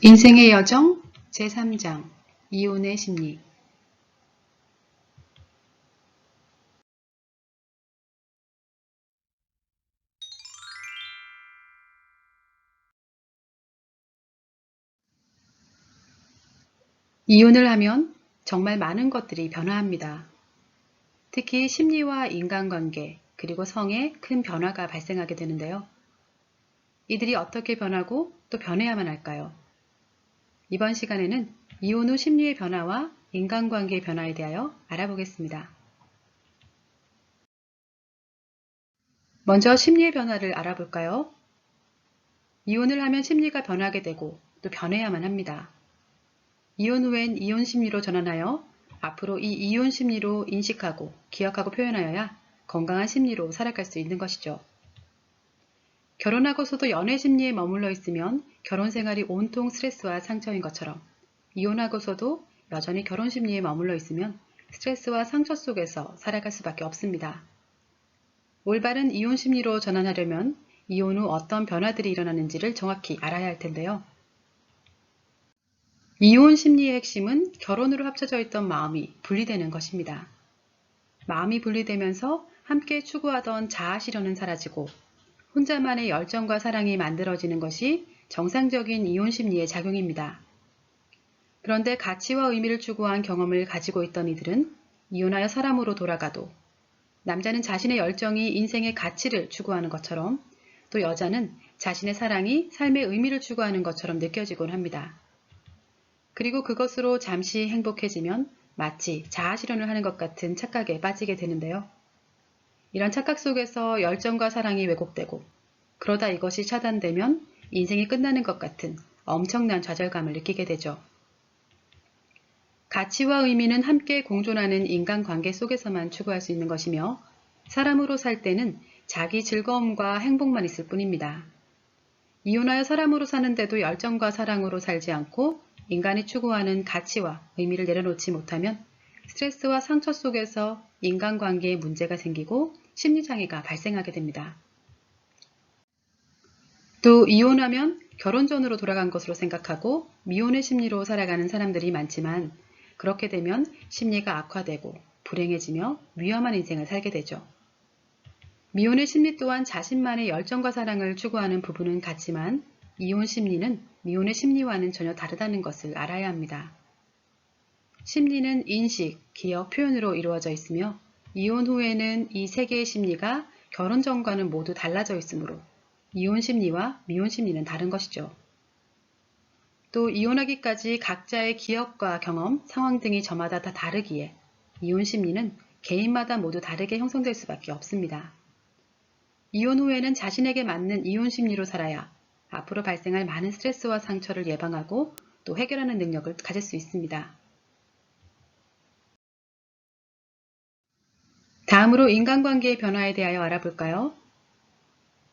인생의 여정 제3장 이혼의 심리. 이혼을 하면 정말 많은 것들이 변화합니다. 특히 심리와 인간관계 그리고 성에 큰 변화가 발생하게 되는데요. 이들이 어떻게 변하고 또 변해야만 할까요? 이번 시간에는 이혼 후 심리의 변화와 인간관계의 변화에 대하여 알아보겠습니다. 먼저 심리의 변화를 알아볼까요? 이혼을 하면 심리가 변하게 되고 또 변해야만 합니다. 이혼 후엔 이혼 심리로 전환하여 앞으로 이 이혼 심리로 인식하고 기억하고 표현하여야 건강한 심리로 살아갈 수 있는 것이죠. 결혼하고서도 연애 심리에 머물러 있으면 결혼 생활이 온통 스트레스와 상처인 것처럼 이혼하고서도 여전히 결혼 심리에 머물러 있으면 스트레스와 상처 속에서 살아갈 수밖에 없습니다. 올바른 이혼 심리로 전환하려면 이혼 후 어떤 변화들이 일어나는지를 정확히 알아야 할 텐데요. 이혼 심리의 핵심은 결혼으로 합쳐져 있던 마음이 분리되는 것입니다. 마음이 분리되면서 함께 추구하던 자아 실현은 사라지고 혼자만의 열정과 사랑이 만들어지는 것이 정상적인 이혼 심리의 작용입니다. 그런데 가치와 의미를 추구한 경험을 가지고 있던 이들은 이혼하여 사람으로 돌아가도 남자는 자신의 열정이 인생의 가치를 추구하는 것처럼 또 여자는 자신의 사랑이 삶의 의미를 추구하는 것처럼 느껴지곤 합니다. 그리고 그것으로 잠시 행복해지면 마치 자아 실현을 하는 것 같은 착각에 빠지게 되는데요. 이런 착각 속에서 열정과 사랑이 왜곡되고 그러다 이것이 차단되면 인생이 끝나는 것 같은 엄청난 좌절감을 느끼게 되죠. 가치와 의미는 함께 공존하는 인간관계 속에서만 추구할 수 있는 것이며 사람으로 살 때는 자기 즐거움과 행복만 있을 뿐입니다. 이혼하여 사람으로 사는데도 열정과 사랑으로 살지 않고 인간이 추구하는 가치와 의미를 내려놓지 못하면 스트레스와 상처 속에서 인간관계에 문제가 생기고 심리장애가 발생하게 됩니다. 또 이혼하면 결혼 전으로 돌아간 것으로 생각하고 미혼의 심리로 살아가는 사람들이 많지만 그렇게 되면 심리가 악화되고 불행해지며 위험한 인생을 살게 되죠. 미혼의 심리 또한 자신만의 열정과 사랑을 추구하는 부분은 같지만 이혼 심리는 미혼의 심리와는 전혀 다르다는 것을 알아야 합니다. 심리는 인식, 기억, 표현으로 이루어져 있으며 이혼 후에는 이 세 개의 심리가 결혼 전과는 모두 달라져 있으므로 이혼 심리와 미혼 심리는 다른 것이죠. 또 이혼하기까지 각자의 기억과 경험, 상황 등이 저마다 다 다르기에 이혼 심리는 개인마다 모두 다르게 형성될 수밖에 없습니다. 이혼 후에는 자신에게 맞는 이혼 심리로 살아야 앞으로 발생할 많은 스트레스와 상처를 예방하고 또 해결하는 능력을 가질 수 있습니다. 다음으로 인간관계의 변화에 대하여 알아볼까요?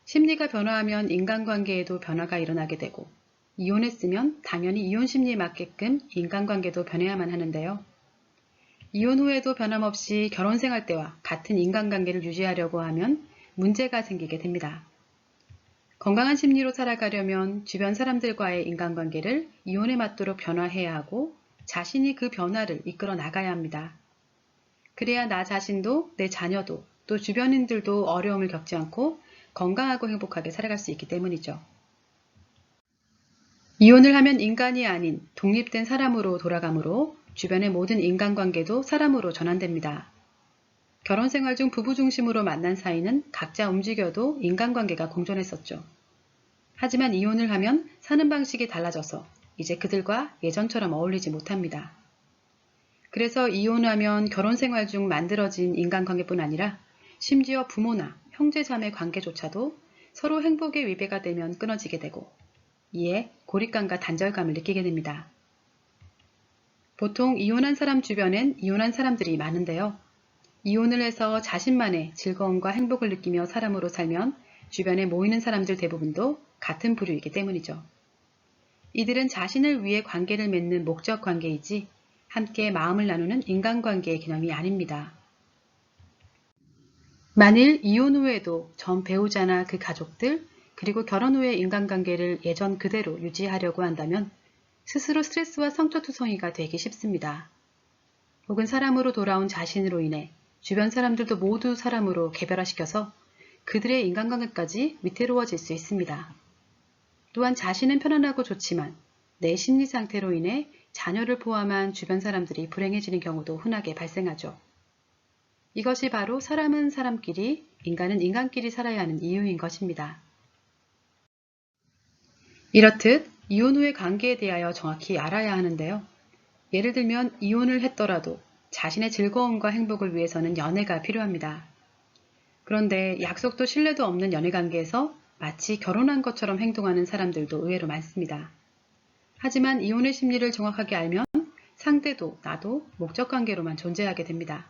심리가 변화하면 인간관계에도 변화가 일어나게 되고 이혼했으면 당연히 이혼 심리에 맞게끔 인간관계도 변해야만 하는데요. 이혼 후에도 변함없이 결혼 생활 때와 같은 인간관계를 유지하려고 하면 문제가 생기게 됩니다. 건강한 심리로 살아가려면 주변 사람들과의 인간관계를 이혼에 맞도록 변화해야 하고 자신이 그 변화를 이끌어 나가야 합니다. 그래야 나 자신도 내 자녀도 또 주변인들도 어려움을 겪지 않고 건강하고 행복하게 살아갈 수 있기 때문이죠. 이혼을 하면 인간이 아닌 독립된 사람으로 돌아가므로 주변의 모든 인간관계도 사람으로 전환됩니다. 결혼 생활 중 부부 중심으로 만난 사이는 각자 움직여도 인간관계가 공존했었죠. 하지만 이혼을 하면 사는 방식이 달라져서 이제 그들과 예전처럼 어울리지 못합니다. 그래서 이혼하면 결혼 생활 중 만들어진 인간관계뿐 아니라 심지어 부모나 형제자매 관계조차도 서로 행복의 위배가 되면 끊어지게 되고 이에 고립감과 단절감을 느끼게 됩니다. 보통 이혼한 사람 주변엔 이혼한 사람들이 많은데요. 이혼을 해서 자신만의 즐거움과 행복을 느끼며 사람으로 살면 주변에 모이는 사람들 대부분도 같은 부류이기 때문이죠. 이들은 자신을 위해 관계를 맺는 목적 관계이지 함께 마음을 나누는 인간관계의 개념이 아닙니다. 만일 이혼 후에도 전 배우자나 그 가족들 그리고 결혼 후의 인간관계를 예전 그대로 유지하려고 한다면 스스로 스트레스와 상처투성이가 되기 쉽습니다. 혹은 사람으로 돌아온 자신으로 인해 주변 사람들도 모두 사람으로 개별화시켜서 그들의 인간관계까지 위태로워질 수 있습니다. 또한 자신은 편안하고 좋지만 내 심리 상태로 인해 자녀를 포함한 주변 사람들이 불행해지는 경우도 흔하게 발생하죠. 이것이 바로 사람은 사람끼리, 인간은 인간끼리 살아야 하는 이유인 것입니다. 이렇듯 이혼 후의 관계에 대하여 정확히 알아야 하는데요. 예를 들면 이혼을 했더라도 자신의 즐거움과 행복을 위해서는 연애가 필요합니다. 그런데 약속도 신뢰도 없는 연애관계에서 마치 결혼한 것처럼 행동하는 사람들도 의외로 많습니다. 하지만 이혼의 심리를 정확하게 알면 상대도 나도 목적관계로만 존재하게 됩니다.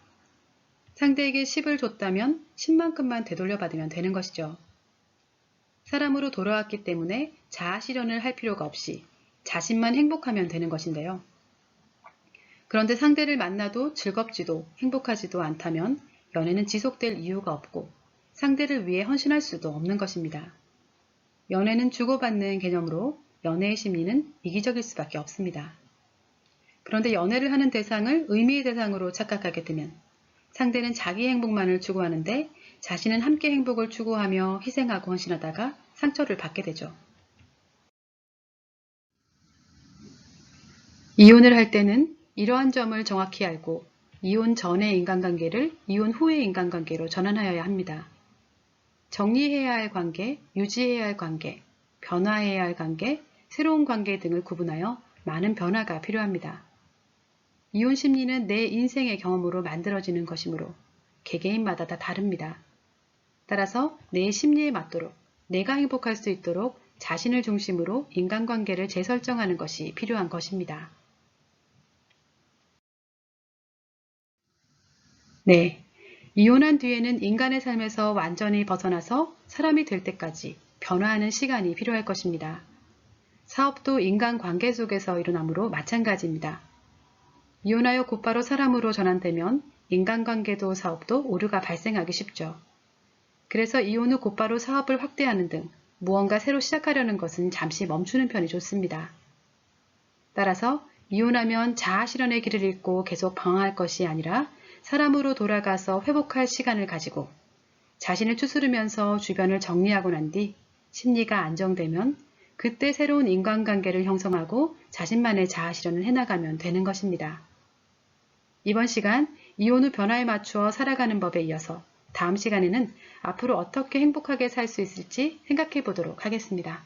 상대에게 10을 줬다면 10만큼만 되돌려받으면 되는 것이죠. 사람으로 돌아왔기 때문에 자아실현을 할 필요가 없이 자신만 행복하면 되는 것인데요. 그런데 상대를 만나도 즐겁지도 행복하지도 않다면 연애는 지속될 이유가 없고 상대를 위해 헌신할 수도 없는 것입니다. 연애는 주고받는 개념으로 연애의 심리는 이기적일 수밖에 없습니다. 그런데 연애를 하는 대상을 의미의 대상으로 착각하게 되면 상대는 자기 행복만을 추구하는데 자신은 함께 행복을 추구하며 희생하고 헌신하다가 상처를 받게 되죠. 이혼을 할 때는 이러한 점을 정확히 알고 이혼 전의 인간관계를 이혼 후의 인간관계로 전환하여야 합니다. 정리해야 할 관계, 유지해야 할 관계, 변화해야 할 관계, 새로운 관계 등을 구분하여 많은 변화가 필요합니다. 이혼 심리는 내 인생의 경험으로 만들어지는 것이므로 개개인마다 다 다릅니다. 따라서 내 심리에 맞도록 내가 행복할 수 있도록 자신을 중심으로 인간관계를 재설정하는 것이 필요한 것입니다. 네, 이혼한 뒤에는 인간의 삶에서 완전히 벗어나서 사람이 될 때까지 변화하는 시간이 필요할 것입니다. 사업도 인간관계 속에서 일어나므로 마찬가지입니다. 이혼하여 곧바로 사람으로 전환되면 인간관계도 사업도 오류가 발생하기 쉽죠. 그래서 이혼 후 곧바로 사업을 확대하는 등 무언가 새로 시작하려는 것은 잠시 멈추는 편이 좋습니다. 따라서 이혼하면 자아실현의 길을 잃고 계속 방황할 것이 아니라 사람으로 돌아가서 회복할 시간을 가지고 자신을 추스르면서 주변을 정리하고 난 뒤 심리가 안정되면 그때 새로운 인간관계를 형성하고 자신만의 자아실현을 해나가면 되는 것입니다. 이번 시간 이혼 후 변화에 맞추어 살아가는 법에 이어서 다음 시간에는 앞으로 어떻게 행복하게 살 수 있을지 생각해 보도록 하겠습니다.